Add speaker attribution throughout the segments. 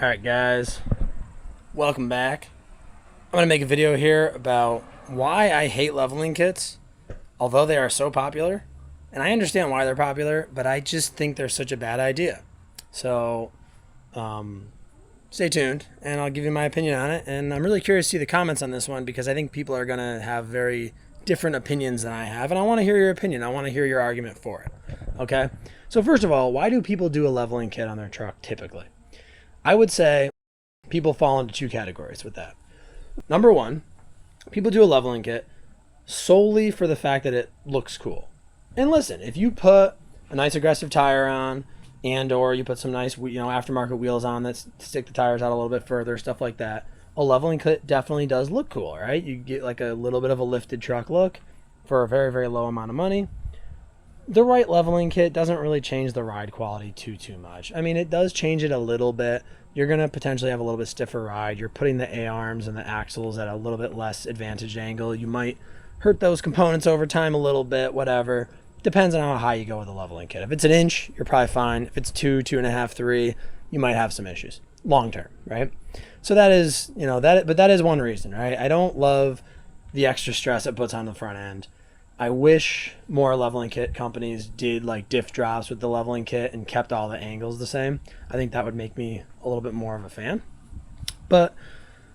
Speaker 1: Alright guys, welcome back. I'm going to make a video here about why I hate leveling kits, although they are so popular. And I understand why they're popular, but I just think they're such a bad idea. So, stay tuned and I'll give you my opinion on it. And I'm really curious to see the comments on this one because I think people are going to have very different opinions than I have. And I want to hear your opinion. I want to hear your argument for it. Okay? So first of all, why do people do a leveling kit on their truck typically? I would say people fall into two categories with that. Number one, people do a leveling kit solely for the fact that it looks cool. And listen, if you put a nice aggressive tire on and or you put some nice aftermarket wheels on that stick the tires out a little bit further, stuff like that, a leveling kit definitely does look cool, right? You get like a little bit of a lifted truck look for a very, very low amount of money. The right leveling kit doesn't really change the ride quality too much. I mean, it does change it a little bit. You're going to potentially have a little bit stiffer ride. You're putting the A-arms and the axles at a little bit less advantaged angle. You might hurt those components over time a little bit, whatever. Depends on how high you go with the leveling kit. If it's an inch, you're probably fine. If it's 2.5, 3, you might have some issues long term, right? So that is, but that is one reason, right? I don't love the extra stress it puts on the front end. I wish more leveling kit companies did like diff drops with the leveling kit and kept all the angles the same. I think that would make me a little bit more of a fan. But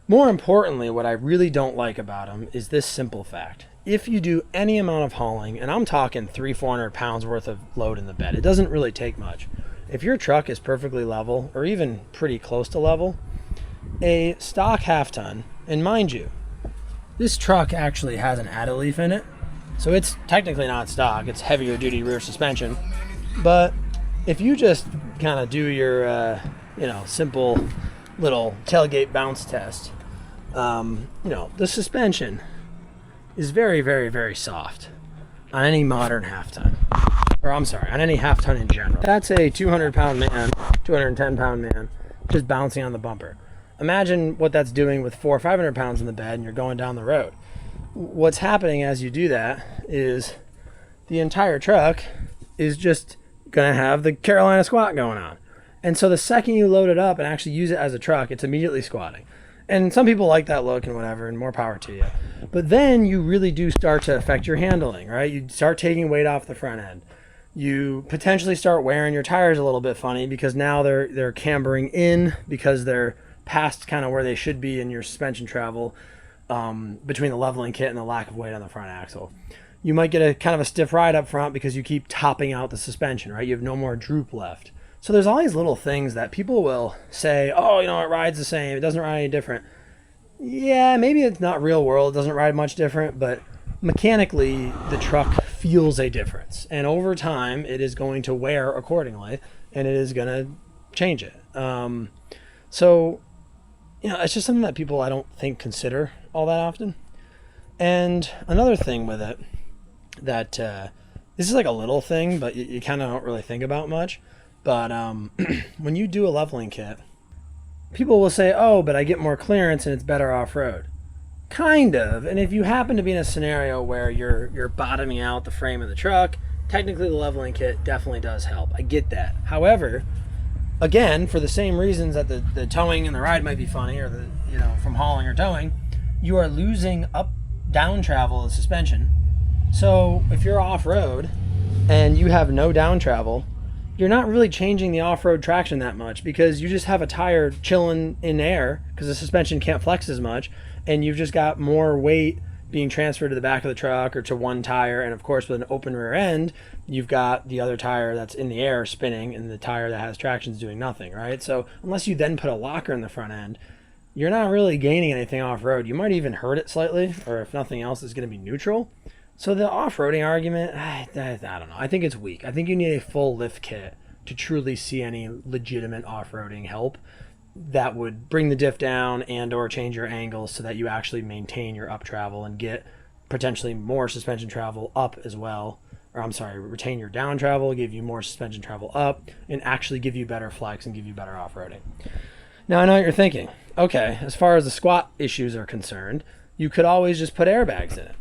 Speaker 1: more importantly, what I really don't like about them is this simple fact. If you do any amount of hauling, and I'm talking 300-400 pounds worth of load in the bed, it doesn't really take much. If your truck is perfectly level or even pretty close to level, a stock half ton, and mind you, this truck actually has an add leaf in it. So it's technically not stock, it's heavier duty rear suspension. But if you just kind of do your, simple little tailgate bounce test, the suspension is very, very, very soft on any modern half ton. Or I'm sorry, on any half ton in general. That's a 200-pound man, 210-pound man, just bouncing on the bumper. Imagine what that's doing with 400 or 500 pounds in the bed and you're going down the road. What's happening as you do that is the entire truck is just going to have the Carolina squat going on. And so the second you load it up and actually use it as a truck, it's immediately squatting. And some people like that look and whatever, and more power to you. But then you really do start to affect your handling, right? You start taking weight off the front end. You potentially start wearing your tires a little bit funny because now they're cambering in because they're past kind of where they should be in your suspension travel. Between the leveling kit and the lack of weight on the front axle. You might get a kind of a stiff ride up front because you keep topping out the suspension, right? You have no more droop left. So there's all these little things that people will say, oh, it rides the same. It doesn't ride any different. Yeah, maybe it's not real world. It doesn't ride much different, but mechanically the truck feels a difference. And over time, it is going to wear accordingly and it is going to change it. It's just something that people I don't think consider all that often. And another thing with it that this is like a little thing, but you kind of don't really think about much. But when you do a leveling kit, people will say, oh, but I get more clearance and it's better off-road. Kind of. And if you happen to be in a scenario where you're bottoming out the frame of the truck, technically the leveling kit definitely does help. I get that. However, again, for the same reasons that the towing and the ride might be funny or from hauling or towing, you are losing down travel of suspension. So if you're off-road and you have no down travel, you're not really changing the off-road traction that much because you just have a tire chilling in air because the suspension can't flex as much and you've just got more weight being transferred to the back of the truck or to one tire. And of course, with an open rear end, you've got the other tire that's in the air spinning and the tire that has traction is doing nothing, right? So unless you then put a locker in the front end, you're not really gaining anything off-road. You might even hurt it slightly, or if nothing else, it's going to be neutral. So the off-roading argument, I don't know. I think it's weak. I think you need a full lift kit to truly see any legitimate off-roading help that would bring the diff down and or change your angles so that you actually maintain your up travel and get potentially more suspension travel up as well. Or I'm sorry, retain your down travel, give you more suspension travel up, and actually give you better flex and give you better off-roading. Now I know what you're thinking. Okay, as far as the squat issues are concerned, you could always just put airbags in it.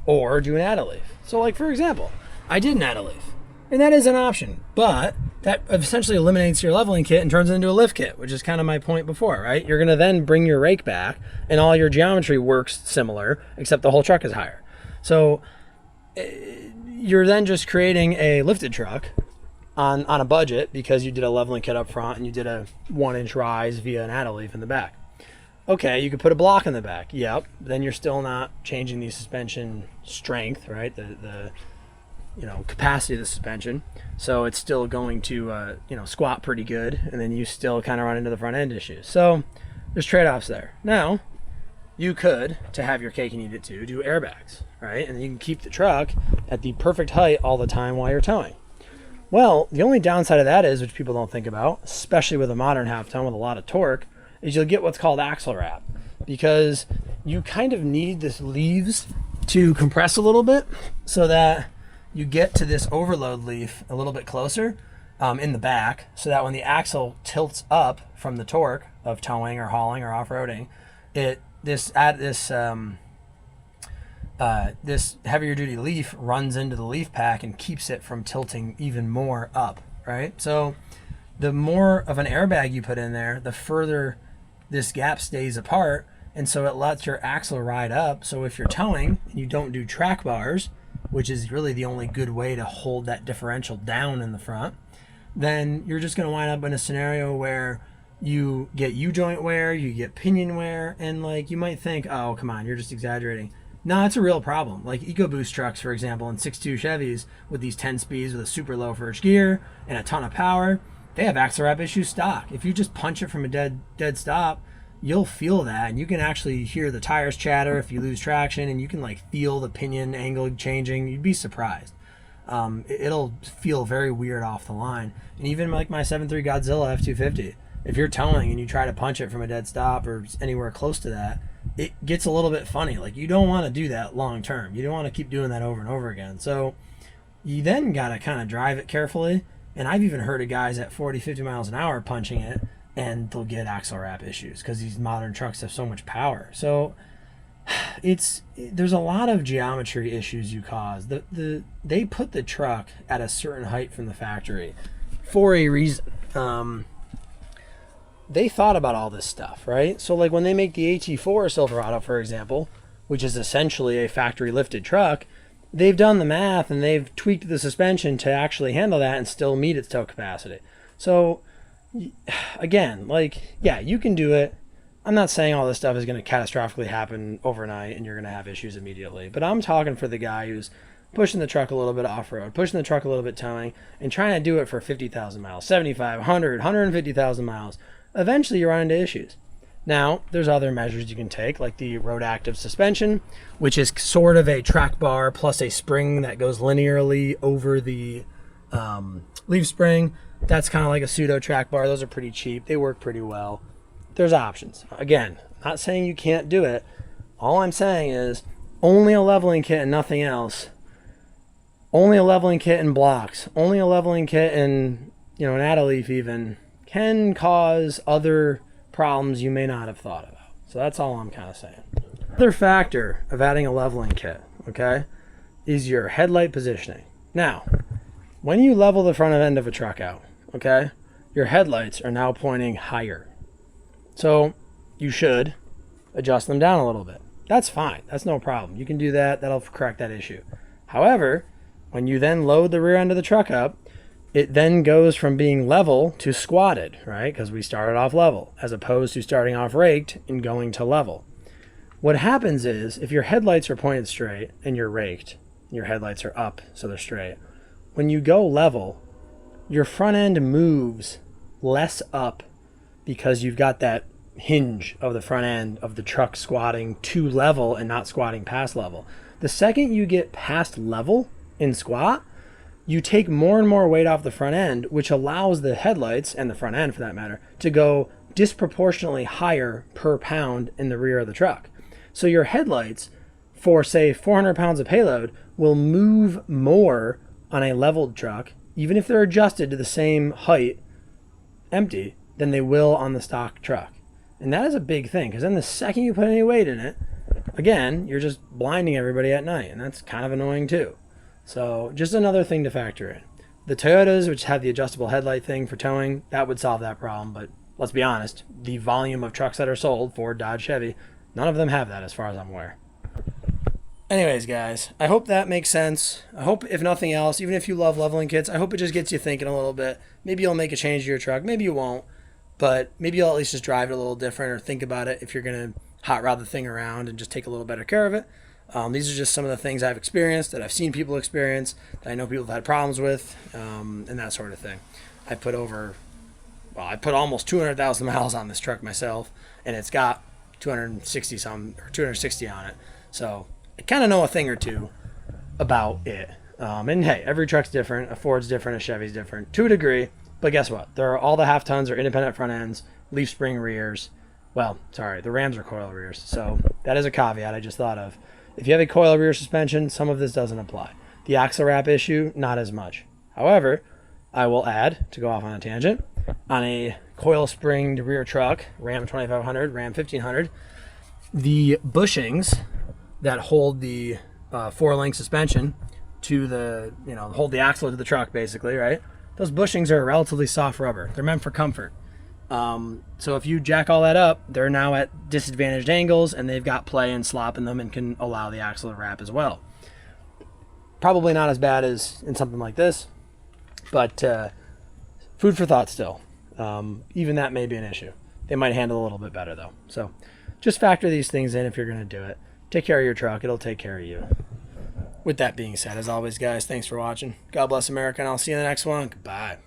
Speaker 1: Or do an add-a-leaf. So like for example, I did an add-a-leaf. And that is an option, but that essentially eliminates your leveling kit and turns it into a lift kit, which is kind of my point before, right? You're gonna then bring your rake back and all your geometry works similar, except the whole truck is higher. So you're then just creating a lifted truck on a budget because you did a leveling kit up front and you did a 1-inch rise via an add leaf in the back. Okay, you could put a block in the back. Yep. Then you're still not changing the suspension strength, right? The capacity of the suspension. So it's still going to squat pretty good, and then you still kind of run into the front end issues. So there's trade-offs there. Now, you could, to have your cake and eat it too, do airbags, right? And you can keep the truck at the perfect height all the time while you're towing. Well, the only downside of that is, which people don't think about, especially with a modern half ton with a lot of torque, is you'll get what's called axle wrap, because you kind of need this leaves to compress a little bit so that you get to this overload leaf a little bit closer in the back, so that when the axle tilts up from the torque of towing or hauling or off-roading, this heavier duty leaf runs into the leaf pack and keeps it from tilting even more up, right? So the more of an airbag you put in there, the further this gap stays apart, and so it lets your axle ride up. So if you're towing and you don't do track bars, which is really the only good way to hold that differential down in the front, then you're just going to wind up in a scenario where you get U-joint wear, you get pinion wear, and like you might think, oh, come on, you're just exaggerating. No, it's a real problem. Like EcoBoost trucks, for example, and 6.2 Chevys with these 10 speeds with a super low first gear and a ton of power, they have axle wrap issues stock. If you just punch it from a dead stop, you'll feel that, and you can actually hear the tires chatter if you lose traction, and you can like feel the pinion angle changing. You'd be surprised. It'll feel very weird off the line. And even like my 7.3 Godzilla F250, if you're towing and you try to punch it from a dead stop or anywhere close to that, it gets a little bit funny. Like you don't want to do that long term. You don't want to keep doing that over and over again. So you then got to kind of drive it carefully. And I've even heard of guys at 40, 50 miles an hour punching it, and they'll get axle wrap issues because these modern trucks have so much power. So there's a lot of geometry issues you cause. They put the truck at a certain height from the factory for a reason. They thought about all this stuff, right? So like when they make the AT4 Silverado, for example, which is essentially a factory lifted truck, they've done the math and they've tweaked the suspension to actually handle that and still meet its tow capacity. So again, like, yeah, you can do it. I'm not saying all this stuff is going to catastrophically happen overnight and you're going to have issues immediately, but I'm talking for the guy who's pushing the truck a little bit off-road, pushing the truck a little bit towing, and trying to do it for 50,000 miles, 75, 100, 150,000 miles. Eventually you run into issues. Now, there's other measures you can take, like the road active suspension, which is sort of a track bar plus a spring that goes linearly over the leaf spring. That's kind of like a pseudo track bar. Those are pretty cheap. They work pretty well. There's options. Again, not saying you can't do it. All I'm saying is only a leveling kit and nothing else. Only a leveling kit and blocks. Only a leveling kit and, an add leaf even can cause other problems you may not have thought about. So that's all I'm kind of saying. Another factor of adding a leveling kit, okay, is your headlight positioning. Now, when you level the front end of a truck out, okay, your headlights are now pointing higher. So you should adjust them down a little bit. That's fine. That's no problem. You can do that. That'll correct that issue. However, when you then load the rear end of the truck up, it then goes from being level to squatted, right? Because we started off level, as opposed to starting off raked and going to level. What happens is, if your headlights are pointed straight and you're raked, your headlights are up, so they're straight. When you go level, your front end moves less up because you've got that hinge of the front end of the truck squatting to level and not squatting past level. The second you get past level in squat, you take more and more weight off the front end, which allows the headlights, and the front end for that matter, to go disproportionately higher per pound in the rear of the truck. So your headlights, for say 400 pounds of payload, will move more on a leveled truck, even if they're adjusted to the same height, empty, than they will on the stock truck. And that is a big thing, because then the second you put any weight in it, again, you're just blinding everybody at night, and that's kind of annoying too. So just another thing to factor in. The Toyotas, which have the adjustable headlight thing for towing, that would solve that problem. But let's be honest, the volume of trucks that are sold, Ford, Dodge, Chevy, none of them have that as far as I'm aware. Anyways, guys, I hope that makes sense. I hope, if nothing else, even if you love leveling kits, I hope it just gets you thinking a little bit. Maybe you'll make a change to your truck. Maybe you won't. But maybe you'll at least just drive it a little different or think about it if you're going to hot rod the thing around and just take a little better care of it. These are just some of the things I've experienced, that I've seen people experience, that I know people have had problems with, and that sort of thing. I put almost 200,000 miles on this truck myself, and it's got 260 on it. So I kind of know a thing or two about it. And hey, every truck's different. A Ford's different, a Chevy's different to a degree. But guess what? All the half tons are independent front ends, leaf spring rears. Well, sorry, the Rams are coil rears. So that is a caveat I just thought of. If you have a coil rear suspension, some of this doesn't apply. The axle wrap issue, not as much. However, I will add, to go off on a tangent, on a coil springed rear truck, Ram 2500, Ram 1500, the bushings that hold the 4-link suspension to the, hold the axle to the truck basically, right? Those bushings are relatively soft rubber. They're meant for comfort. So if you jack all that up, they're now at disadvantaged angles and they've got play and slop in them and can allow the axle to wrap as well. Probably not as bad as in something like this, but food for thought still. Even that may be an issue. They might handle a little bit better though. So just factor these things in if you're going to do it. Take care of your truck. It'll take care of you. With that being said, as always, guys, thanks for watching. God bless America, and I'll see you in the next one. Goodbye.